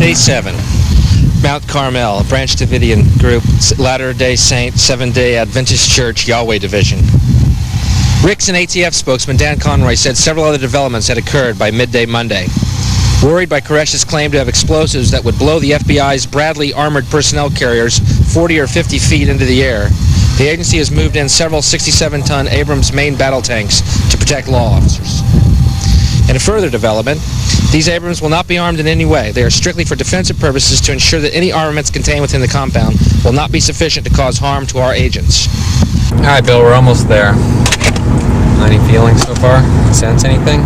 Day 7. Mount Carmel, a Branch Davidian group, Latter-day Saint, Seventh-day Adventist Church, Yahweh Division. Hicks and ATF spokesman Dan Conroy said several other developments had occurred by midday Monday. Worried by Koresh's claim to have explosives that would blow the FBI's Bradley armored personnel carriers 40 or 50 feet into the air, the agency has moved in several 67-ton Abrams main battle tanks to protect law officers. In a further development, these Abrams will not be armed in any way. They are strictly for defensive purposes to ensure that any armaments contained within the compound will not be sufficient to cause harm to our agents. All right, Bill, we're almost there. Any feelings so far? Sense anything?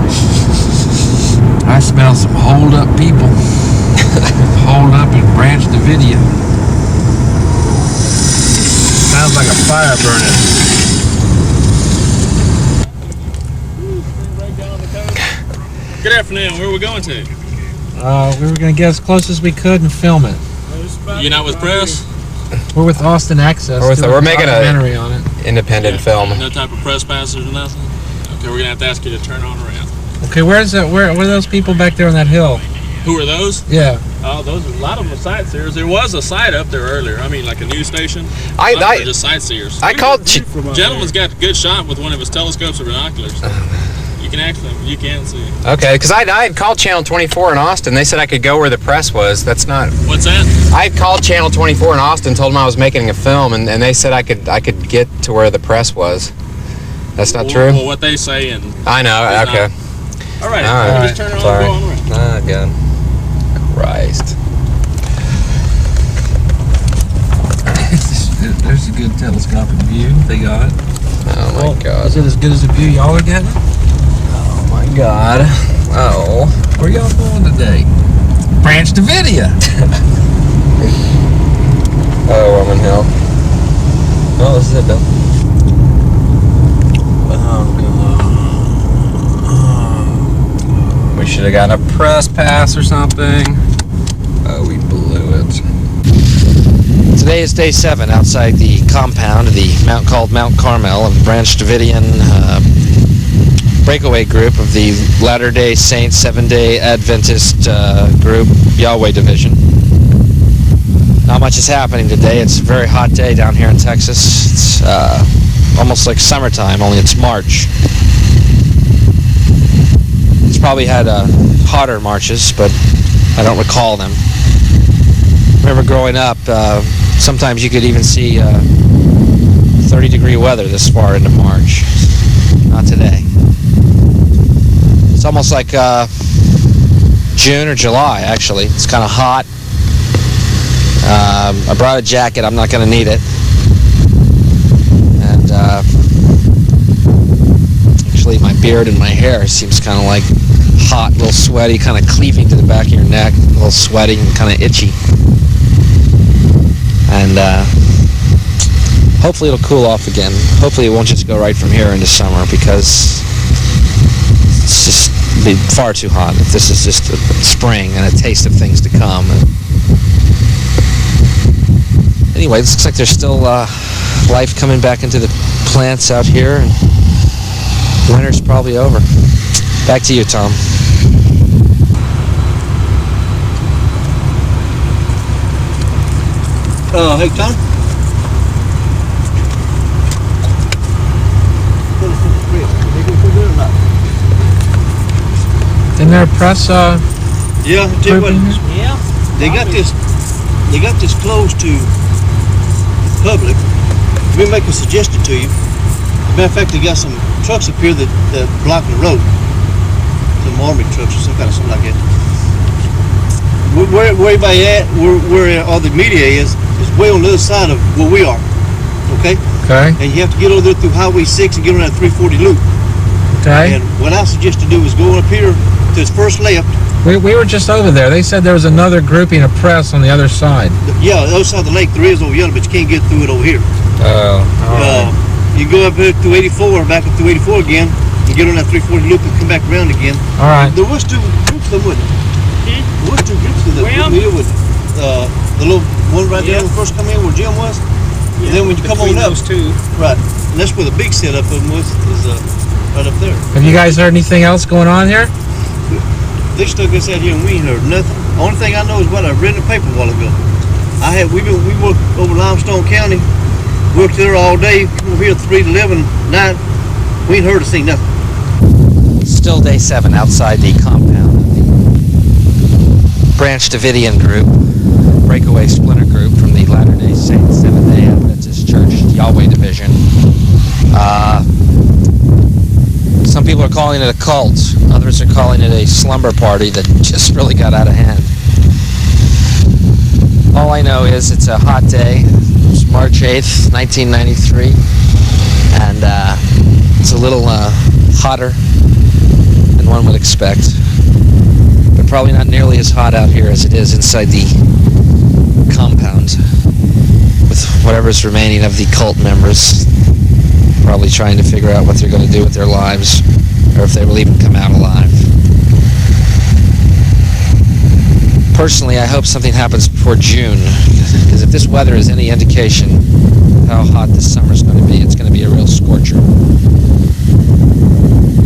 I smell some hold-up people. Hold up in Branch Davidian. Sounds like a fire burning. Good afternoon. Where are we going to? We were going to get as close as we could and film it. You're not with press? We're with Austin Access. We're making a documentary on it. Independent film. No type of press passes or nothing? Okay, we're going to have to ask you to turn on around. Okay, where are those people back there on that hill? Who are those? Yeah. Oh, those are a lot of them are sightseers. There was a site up there earlier. I mean, like a news station. They're just sightseers. I called. Gentleman's got a good shot with one of his telescopes or binoculars. You can see. Okay, because I had called Channel 24 in Austin. They said I could go where the press was. That's not. What's that? I had called Channel 24 in Austin, told them I was making a film, and they said I could get to where the press was. That's not true? Well, what they say and. I know. Okay. All right. Just turn it on. Sorry. Go on around. Ah, God. Christ. There's a good telescopic view they got. Oh my God. Is it as good as the view y'all are getting? Oh my God. Oh. Where y'all going today? Branch Davidian. Oh, Roman Hill. Oh, this is it, Bill. Oh God. We should have gotten a press pass or something. Oh, we blew it. Today is Day 7 outside the compound of the called Mount Carmel of the Branch Davidian breakaway group of the Latter-day Saint Seventh-day Adventist group, Yahweh Division. Not much is happening today. It's a very hot day down here in Texas. It's almost like summertime, only it's March. It's probably had hotter marches, but I don't recall them. I remember growing up, sometimes you could even see 30-degree weather this far into March. Not today. It's almost like June or July, actually. It's kind of hot. I brought a jacket. I'm not going to need it. And actually, my beard and my hair seems kind of like hot, a little sweaty, kind of cleaving to the back of your neck, a little sweaty and kind of itchy. And hopefully it'll cool off again. Hopefully it won't just go right from here into summer, because it's just be far too hot if this is just a spring and a taste of things to come. Anyway, it looks like there's still life coming back into the plants out here, and winter's probably over. Back to you, Tom. Hey, Tom? Isn't there a press? Yeah, I tell you what, they got this closed to the public. Let me make a suggestion to you. As a matter of fact, they got some trucks up here that blocking the road. Some army trucks or something like that. Where everybody at, where all the media is way on the other side of where we are. Okay? Okay. And you have to get over there through Highway 6 and get on that 340 loop. Okay. And what I suggest to do is go up here to his first left. We were just over there. They said there was another grouping of press on the other side. Yeah, the other side of the lake there is over yonder, but you can't get through it over here. Oh. You go up here through 84, back up through 84 again, and get on that 340 loop and come back around again. All right. There was two groups of them, wasn't it? There was two groups of them. The little one right there when we first come in where Jim was. Yeah, and then when you come on up, those two. right, and that's where the big setup of them was, is right up there. Have you guys heard anything else going on here? They stuck us out here and we ain't heard nothing. Only thing I know is what I read in the paper a while ago. We worked over Limestone County, worked there all day, come over here 3 to 11 night. We ain't heard or seen nothing. Still day 7 outside the compound of the Branch Davidian group, breakaway splinter group from the Latter-day Saints Seventh-day Adventist Church Yahweh Division. Some people are calling it a cult. Others are calling it a slumber party that just really got out of hand. All I know is it's a hot day. It's March 8th, 1993. And it's a little hotter than one would expect. But probably not nearly as hot out here as it is inside the compound with whatever's remaining of the cult members. Probably trying to figure out what they're going to do with their lives, or if they will even come out alive. Personally, I hope something happens before June, because if this weather is any indication of how hot this summer is going to be, it's going to be a real scorcher.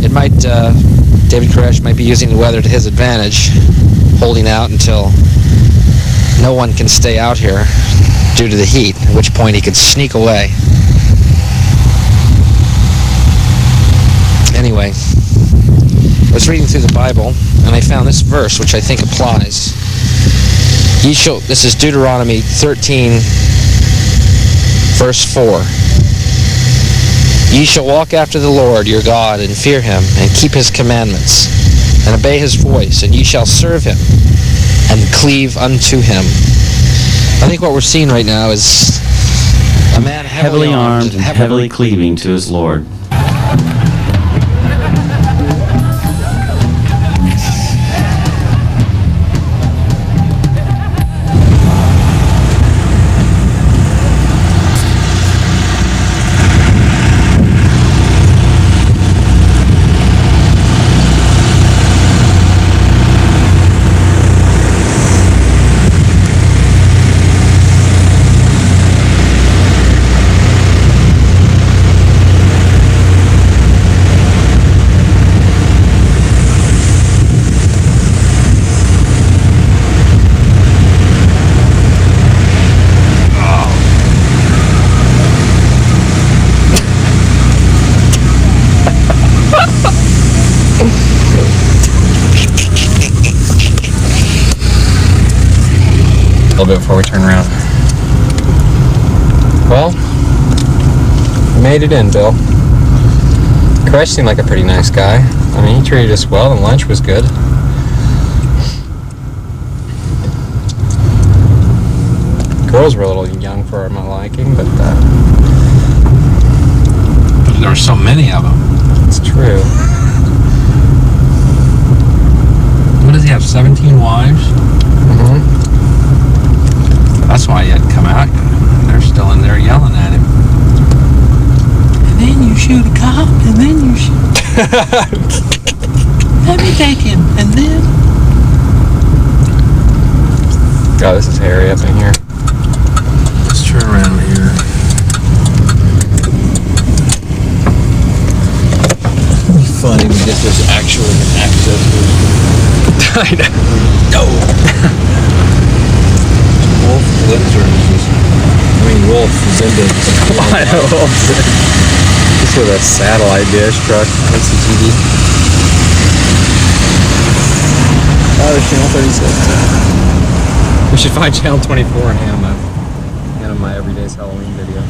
It might, David Koresh might be using the weather to his advantage, holding out until no one can stay out here due to the heat, at which point he could sneak away. Anyway, I was reading through the Bible, and I found this verse, which I think applies. This is Deuteronomy 13, verse 4. Ye shall walk after the Lord your God, and fear him, and keep his commandments, and obey his voice, and ye shall serve him, and cleave unto him. I think what we're seeing right now is a man heavily armed and heavily cleaving to his Lord. A little bit before we turn around. Well, we made it in, Bill. Koresh seemed like a pretty nice guy. I mean, he treated us well, and lunch was good. Girls were a little young for my liking, but There were so many of them. it's true. What does he have, 17 wives? Mm-hmm. That's why he had to come out. They're still in there yelling at him. And then you shoot a cop, and then you shoot. Let me take him, and then... God, this is hairy up in here. Let's turn around here. It'd be funny if this was actually access. I know. No. Wolf Blitzer is just, Wolf is into I know. This was a satellite dish truck. That's the TV. Channel 36. We should find Channel 24 and hand them my Everyday's Halloween video.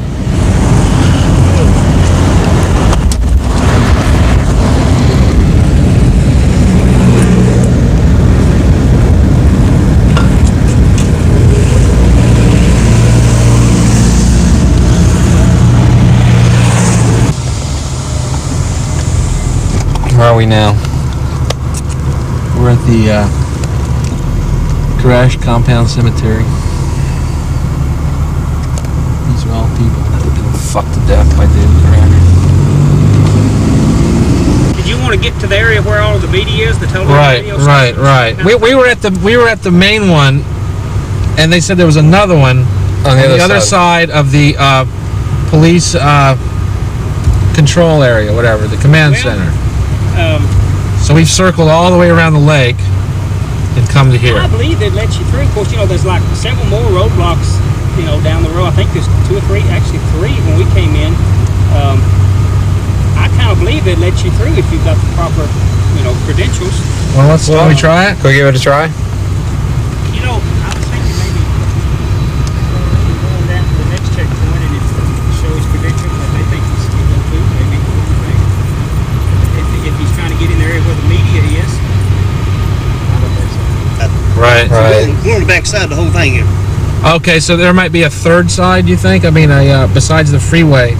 Where are we now? We're at the Koresh Compound Cemetery. These are all people that have been fucked to death by David Koresh. Did you want to get to the area where all of the media is? The television radio stations? Right. We were at the main one, and they said there was another one On the other side of the police control area, whatever, the command center. So we've circled all the way around the lake. come to here? I believe it lets you through. Of course, there's like several more roadblocks, down the road. I think there's 2 or 3, actually 3 when we came in. I kind of believe it lets you through if you've got the proper, credentials. Well, can we try it? Can we give it a try? I was thinking maybe going down to the next checkpoint and if show his credentials that they think he's still through, maybe if he's trying to get in the area where the media is. Right. We're on the back side of the whole thing here. Okay, so there might be a third side, you think? I mean, besides the freeway,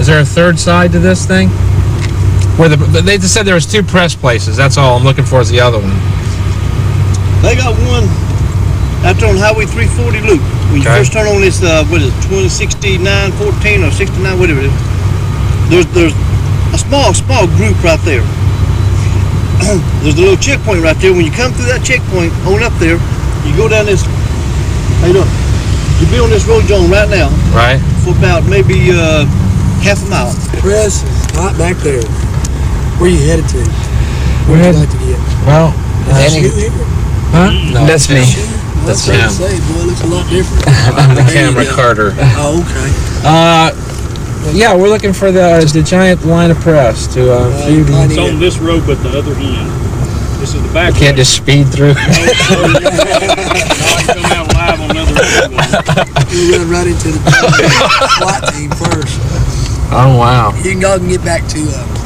is there a third side to this thing? Where they just said there was 2 press places. That's all I'm looking for is the other one. They got one out there on Highway 340 loop. When you first turn on this, 2069, 14 or 69, whatever it is. There's a small group right there. There's a little checkpoint right there. When you come through that checkpoint, on up there, you go down this. How you doing? You be on this road you're on right now. Right. For about maybe half a mile. Press is right back there. Where you headed to? Where would you like to get? Well, You here? huh? No, That's me. That's what I say, boy. It looks a lot different. I'm the There you camera go. carter. Oh, okay. Yeah, we're looking for the giant line of press to view. It's on this road, but the other end. This is the back. Can't just speed through. No, I come out live on another road. We'll run right into the flight team first. Oh wow. You can go and get back to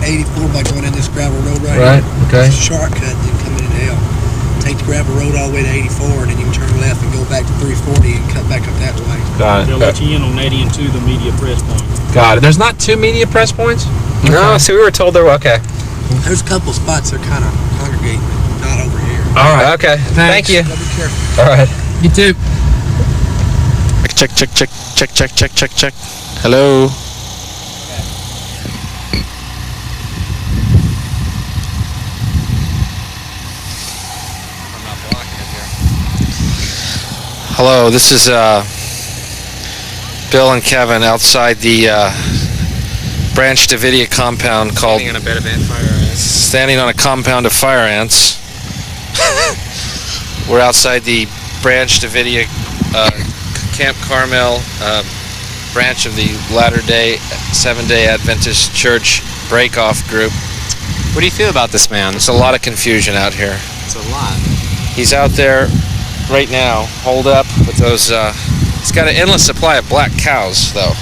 84 by going in this gravel road right Right. here. Okay. It's a shortcut, then come in and out. Take the gravel road all the way to 84, and then you can turn left and go back to 340 and cut back up that way. Got They'll it. let you in on that end too, the media press point. Got it. There's not 2 media press points? No, see, we were told there were, okay. There's a couple spots that are kind of congregating, but not over here. All right. Okay, thank you. Gotta be careful. All right. You too. Check. Hello. Hello, this is Bill and Kevin outside the Branch Davidia compound called Standing on a bed of ant fire ants. Standing on a compound of fire ants. We're outside the Branch Davidia Camp Carmel branch of the Latter-day Seventh-day Adventist Church break-off group. What do you feel about this man? There's a lot of confusion out here. It's a lot. He's out there right now, holed up with those. He's got an endless supply of black cows, though.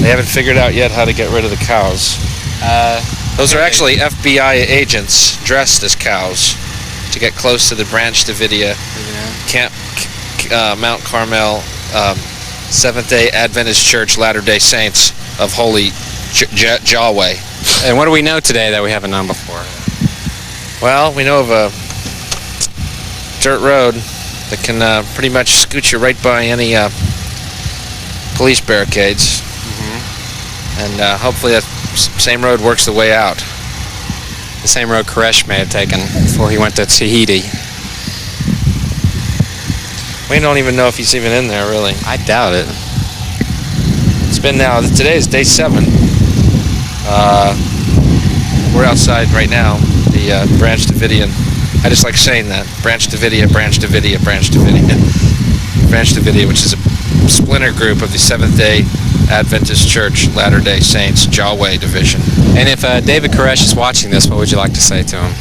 They haven't figured out yet how to get rid of the cows. Those are actually FBI agents dressed as cows to get close to the Branch Davidia Camp Mount Carmel Seventh-day Adventist Church Latter-day Saints of Holy Yahweh. And what do we know today that we haven't known before? Well, we know of a dirt road that can pretty much scoot you right by any police barricades. And hopefully that same road works the way out. The same road Koresh may have taken before he went to Tahiti. We don't even know if he's even in there, really. I doubt it. It's been now, today is day 7. We're outside right now, the Branch Davidian. I just like saying that. Branch Davidia, Branch Davidia, Branch Davidia. Branch Davidia, which is a splinter group of the Seventh-day Adventist Church Latter-day Saints Yahweh Division. And if David Koresh is watching this, what would you like to say to him?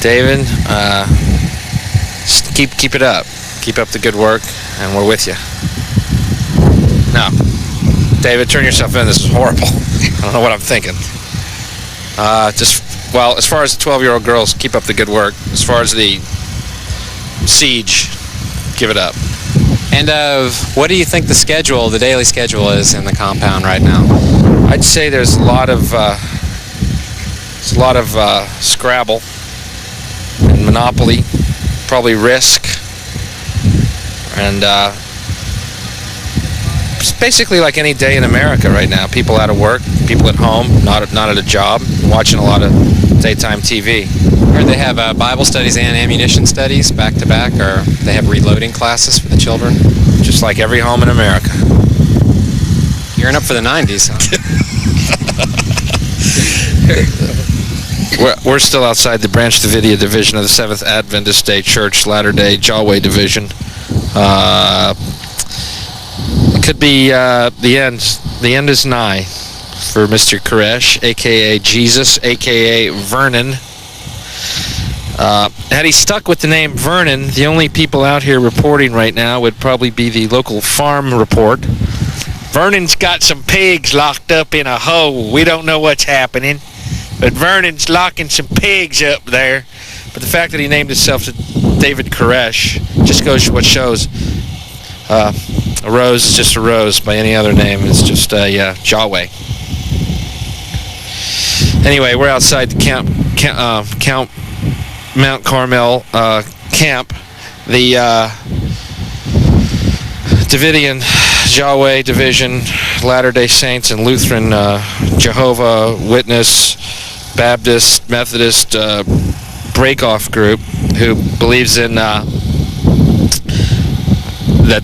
David, just keep it up. Keep up the good work, and we're with you. Now, David, turn yourself in. This is horrible. I don't know what I'm thinking. Well, as far as the 12-year-old girls, keep up the good work. As far as the siege, give it up. And what do you think the daily schedule is in the compound right now? I'd say there's a lot of Scrabble and Monopoly, probably Risk, and it's basically like any day in America right now. People out of work, people at home, not at a job, watching a lot of daytime TV. Or they have Bible studies and ammunition studies back to back, or they have reloading classes for the children. Just like every home in America. Gearing up for the 90s, huh? We're still outside the Branch Davidian division of the Seventh Adventist Day Church, Latter-day Yahweh division. It could be the end. The end is nigh for Mr. Koresh, a.k.a. Jesus, a.k.a. Vernon. Had he stuck with the name Vernon, the only people out here reporting right now would probably be the local farm report. Vernon's got some pigs locked up in a hole. We don't know what's happening, but Vernon's locking some pigs up there. But the fact that he named himself David Koresh just goes to what shows. A rose is just a rose by any other name. It's just Yahweh. Anyway, we're outside the Count Mount Carmel camp. The Davidian Yahweh division, Latter-day Saints and Lutheran, Jehovah Witness, Baptist, Methodist break-off group who believes in that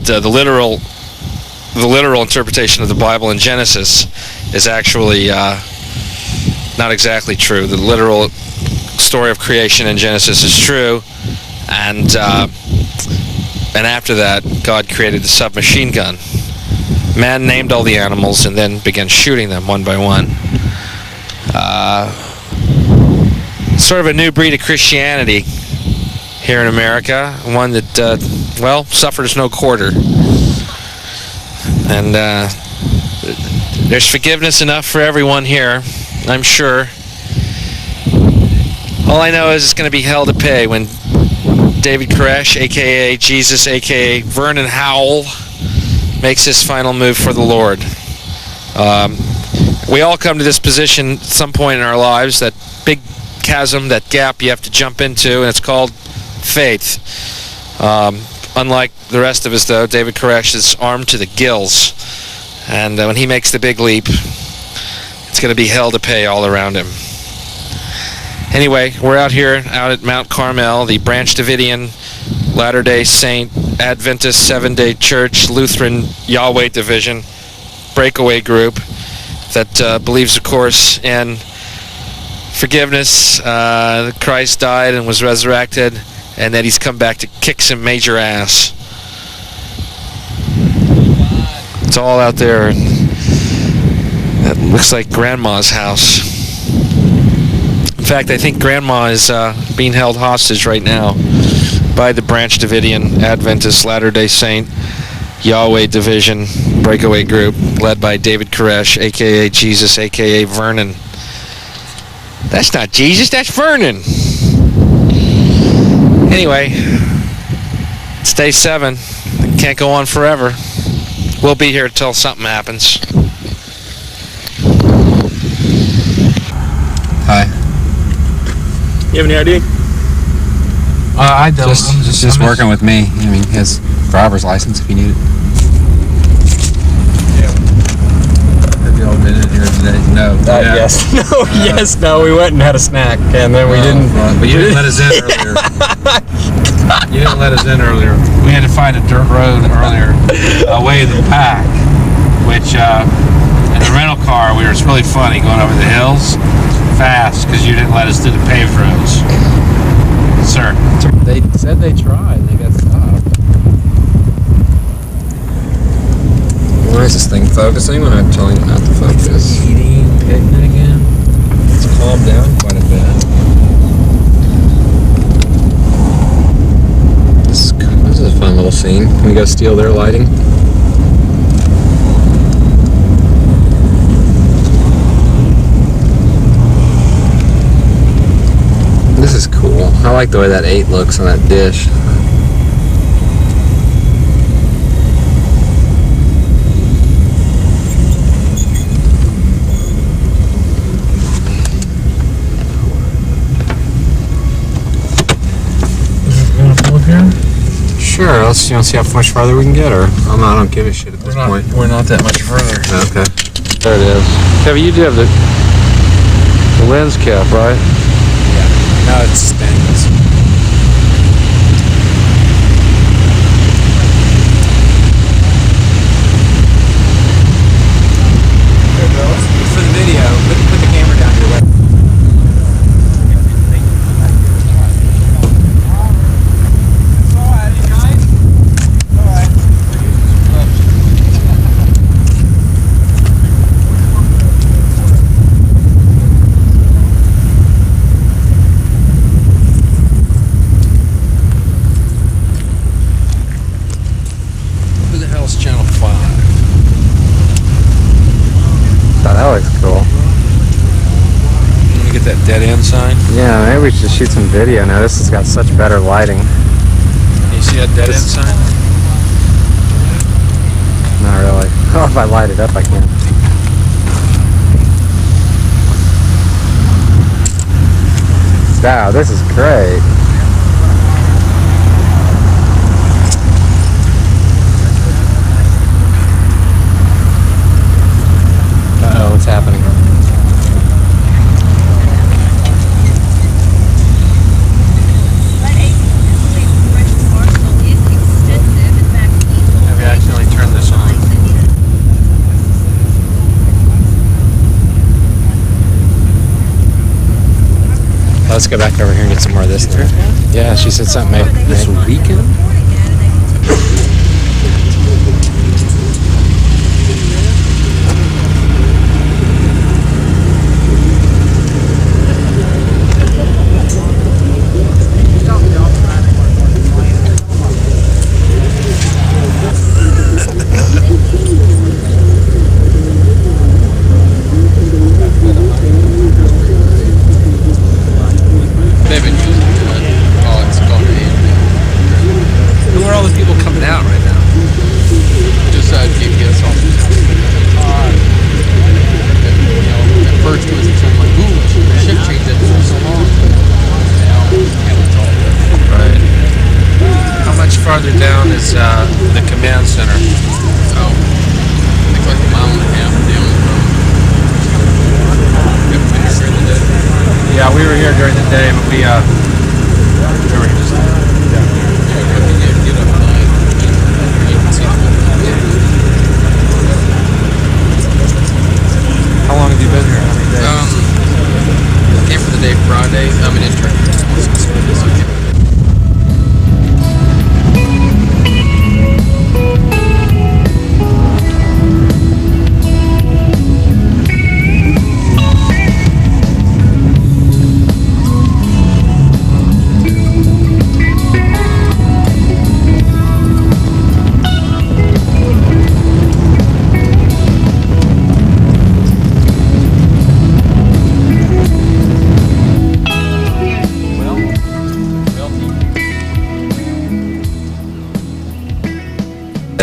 the literal interpretation of the Bible in Genesis is actually not exactly true. The literal story of creation in Genesis is true, and after that, God created the submachine gun. Man named all the animals and then began shooting them one by one. Sort of a new breed of Christianity here in America, one that, suffers no quarter. And there's forgiveness enough for everyone here, I'm sure. All I know is it's going to be hell to pay when David Koresh, a.k.a. Jesus, a.k.a. Vernon Howell, makes his final move for the Lord. We all come to this position at some point in our lives, that big chasm, that gap you have to jump into, and it's called faith. Unlike the rest of us, though, David Koresh is armed to the gills, and when he makes the big leap, it's going to be hell to pay all around him. Anyway, we're out at Mount Carmel, the Branch Davidian, Latter-day Saint, Adventist, Seventh-day Church, Lutheran, Yahweh division, breakaway group that believes, of course, in forgiveness, that Christ died and was resurrected, and that he's come back to kick some major ass. It's all out there. That looks like Grandma's house. In fact, I think Grandma is being held hostage right now by the Branch Davidian Adventist Latter-day Saint Yahweh division breakaway group led by David Koresh, a.k.a. Jesus, a.k.a. Vernon. That's not Jesus, that's Vernon. Anyway, it's day 7. It can't go on forever. We'll be here till something happens. Hi. You have any idea? I don't. Just working with me. I mean, his driver's license if you need it. Have you all been in here today? No. Yes. No. Yes. No. We went and had a snack, and then we didn't. Right. But you didn't let us in earlier. You didn't let us in earlier. We had to find a dirt road earlier away in the pack, which in the rental car we were really funny going over the hills fast because you didn't let us do the paved roads. Sir. They said they tried. They got stopped. Why is this thing focusing when I'm telling it not to focus? Eating, picnicking. It's calmed down quite a bit. This is a fun little scene. Can we go steal their lighting? This is cool. I like the way that 8 looks on that dish. You want to pull up here? Sure. Let's see how much farther we can get, or I don't give a shit at this point. We're not that much further. Okay. There it is. Kevin, you do have the lens cap, right? No, it's stainless. There it goes. For the video, put the camera down your way. shoot some video now. This has got such better lighting. You see that dead end sign? Not really. Oh, if I light it up, I can. Wow, this is great. Uh-oh, what's happening? Have you accidentally turned this on? Let's go back over here and get some more of this. Yeah, she said something this weekend. Who are all those people coming out right now? Just GPS off. At first it was like, ooh, the shift changed it for so long. Right. How much farther down is the command center? Oh, I think like a mile and a half down the road. Yeah, we were here during the day, but we were just How long have you been here? How many days? I came for the day Friday. I'm an intern.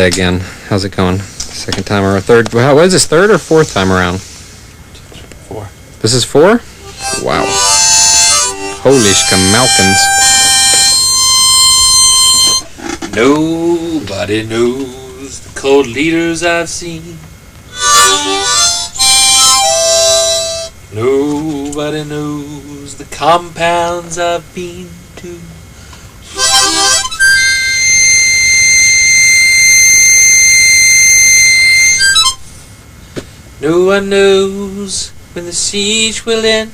Again, how's it going? Second time or third? What is this, third or fourth time around? 4. This is 4? Wow. Holy schmalkins. Nobody knows the cold leaders I've seen. Nobody knows the compounds I've been to. No one knows when the siege will end.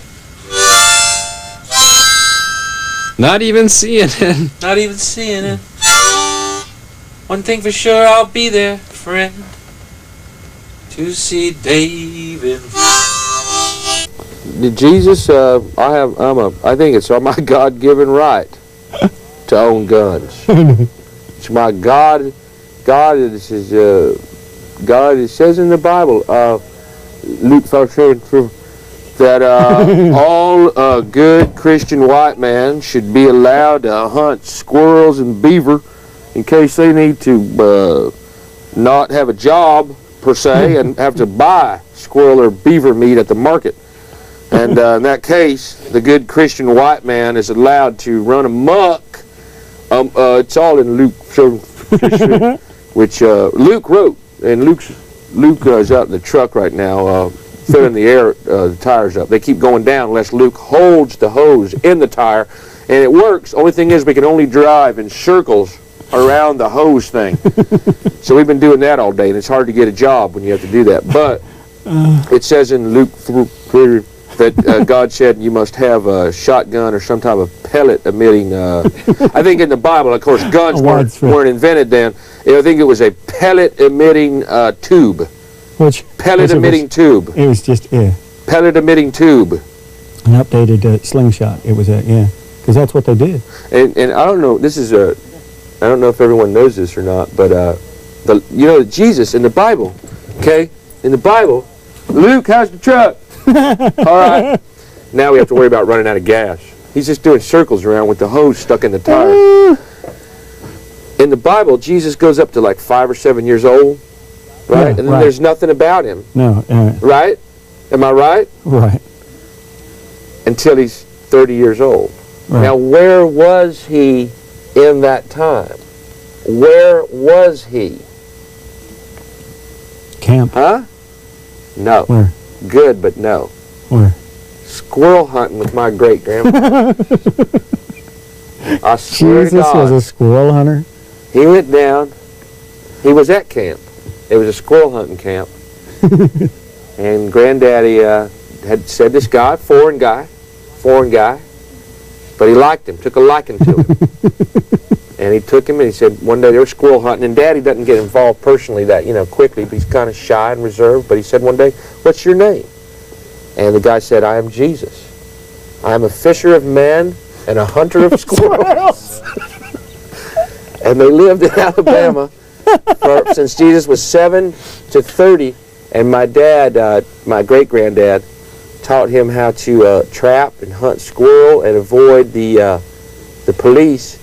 Not even seeing it. Not even seeing it. One thing for sure, I'll be there, friend, to see David. Jesus, I think it's my God-given right to own guns. It's my God. It says in the Bible, Luke 14, that all good Christian white men should be allowed to hunt squirrels and beaver in case they need to not have a job per se and have to buy squirrel or beaver meat at the market. And in that case, the good Christian white man is allowed to run amok. It's all in Luke, which Luke wrote. And Luke is out in the truck right now, filling the tires up. They keep going down unless Luke holds the hose in the tire, and it works. Only thing is, we can only drive in circles around the hose thing. So we've been doing that all day, and it's hard to get a job when you have to do that. But it says in Luke 3 that God said you must have a shotgun or some type of pellet-emitting. I think in the Bible, of course, guns weren't invented then. I think it was a pellet-emitting tube. Which pellet-emitting tube. It was just pellet-emitting tube. An updated slingshot. It was because that's what they did. And I don't know. This is I don't know if everyone knows this or not, but Jesus in the Bible. Okay, in the Bible, Luke, how's the truck? All right. Now we have to worry about running out of gas. He's just doing circles around with the hose stuck in the tire. In the Bible, Jesus goes up to like 5 or 7 years old, right? Yeah, and then right. there's nothing about him. No. Right? Am I right? Right. Until he's 30 years old. Right. Now, where was he in that time? Where was he? Camp. Huh? No. Where? Good, but no. Where? Squirrel hunting with my great-grandpa. I swear to Jesus God. was a squirrel hunter? He went down. He was at camp. It was a squirrel hunting camp. And Granddaddy had said this guy, foreign guy, but he liked him, took a liking to him. And he took him and he said one day they were squirrel hunting, and Daddy doesn't get involved personally that, quickly, but he's kind of shy and reserved. But he said one day, "What's your name?" And the guy said, "I am Jesus. I am a fisher of men and a hunter of squirrels." And they lived in Alabama since Jesus was 7 to 30. And my dad, my great-granddad, taught him how to trap and hunt squirrel and avoid the police.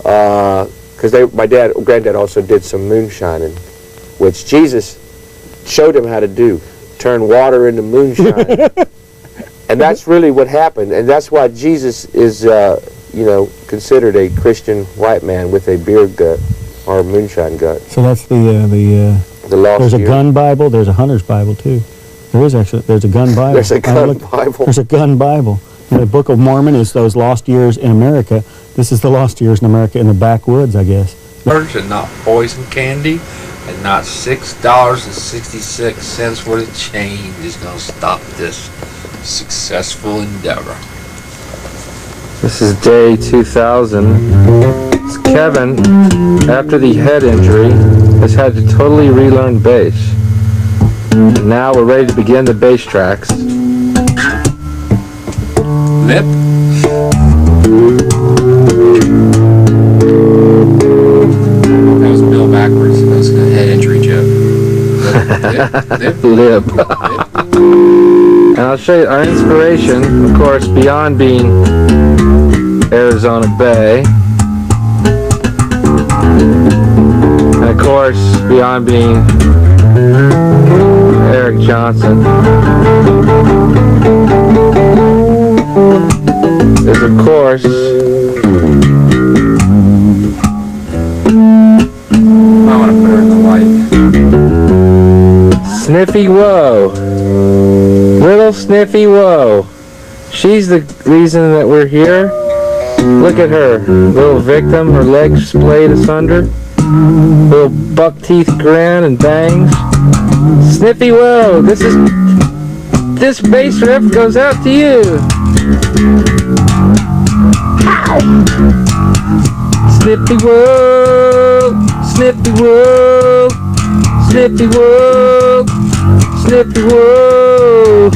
Because my granddad also did some moonshining, which Jesus showed him how to do. Turn water into moonshine. And that's really what happened. And that's why Jesus is, considered a Christian white man with a beer gut or a moonshine gut. So that's the lost there's a year. gun Bible, there's a hunter's Bible too. There's a gun Bible. There's a gun Bible. There's a gun Bible. And the Book of Mormon is those lost years in America. This is the lost years in America in the backwoods, I guess. And not poison candy, and not $6.66 worth of change is going to stop this successful endeavor. This is day 2000. Kevin, after the head injury, has had to totally relearn bass. And now we're ready to begin the bass tracks. Lip. That was Bill backwards. That was a head injury joke. Lip. And I'll show you our inspiration, of course, beyond being Arizona Bay. And of course, beyond being Eric Johnson, is of course I want to put her in the light. Sniffy Woe. Little Sniffy Woe. She's the reason that we're here. Look at her. Little victim, her legs splayed asunder. Little buck teeth grin and bangs. Sniffy Woe. This bass riff goes out to you. Ow. Sniffy Woe. Sniffy Woe. Sniffy Woe. Sniffy Woe.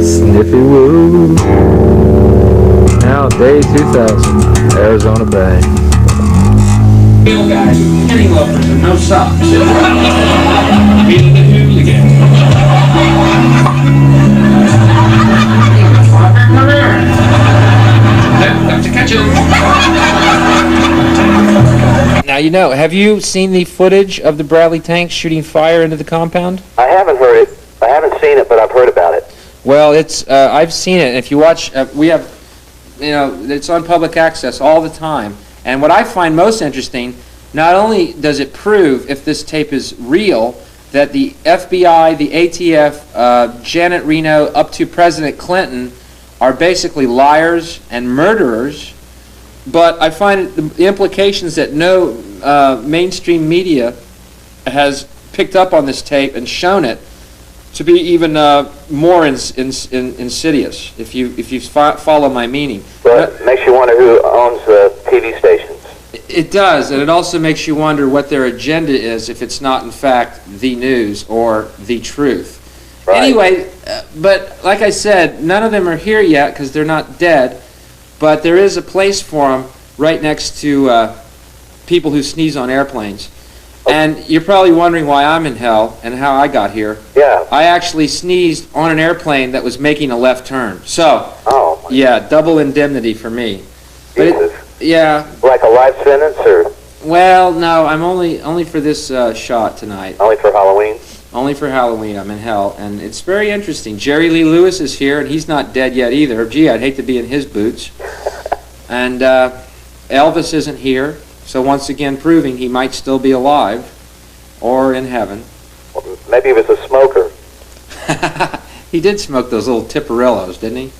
Sniffy Woo. Now, day 2000, Arizona Bay. Real guys, penny loafers and no socks. Being the hooligan. Got to catch it. Now, have you seen the footage of the Bradley tanks shooting fire into the compound? I haven't heard it. I haven't seen it, but I've heard about it. Well, it's I've seen it, and if you watch, we have, it's on public access all the time. And what I find most interesting, not only does it prove, if this tape is real, that the FBI, the ATF, Janet Reno, up to President Clinton, are basically liars and murderers, but I find the implications that no mainstream media has picked up on this tape and shown it to be even more insidious, if you follow my meaning. Well, it makes you wonder who owns the TV stations. It does, and it also makes you wonder what their agenda is if it's not, in fact, the news or the truth. Right. Anyway, but like I said, none of them are here yet because they're not dead, but there is a place for them right next to people who sneeze on airplanes. And you're probably wondering why I'm in hell and how I got here. Yeah. I actually sneezed on an airplane that was making a left turn. So, yeah, double indemnity for me. But yeah. Like a life sentence, or? Well, no, I'm only for this shot tonight. Only for Halloween? Only for Halloween. I'm in hell, and it's very interesting. Jerry Lee Lewis is here, and he's not dead yet either. Gee, I'd hate to be in his boots. And Elvis isn't here, so once again proving he might still be alive or in heaven. Well, maybe he was a smoker. He did smoke those little Tipperillos, didn't he?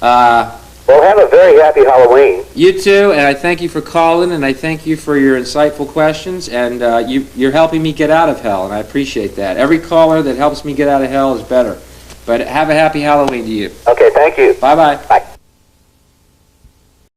Well, have a very happy Halloween. You too, and I thank you for calling, and I thank you for your insightful questions, and you're helping me get out of hell, and I appreciate that. Every caller that helps me get out of hell is better. But have a happy Halloween to you. Okay, thank you. Bye-bye. Bye.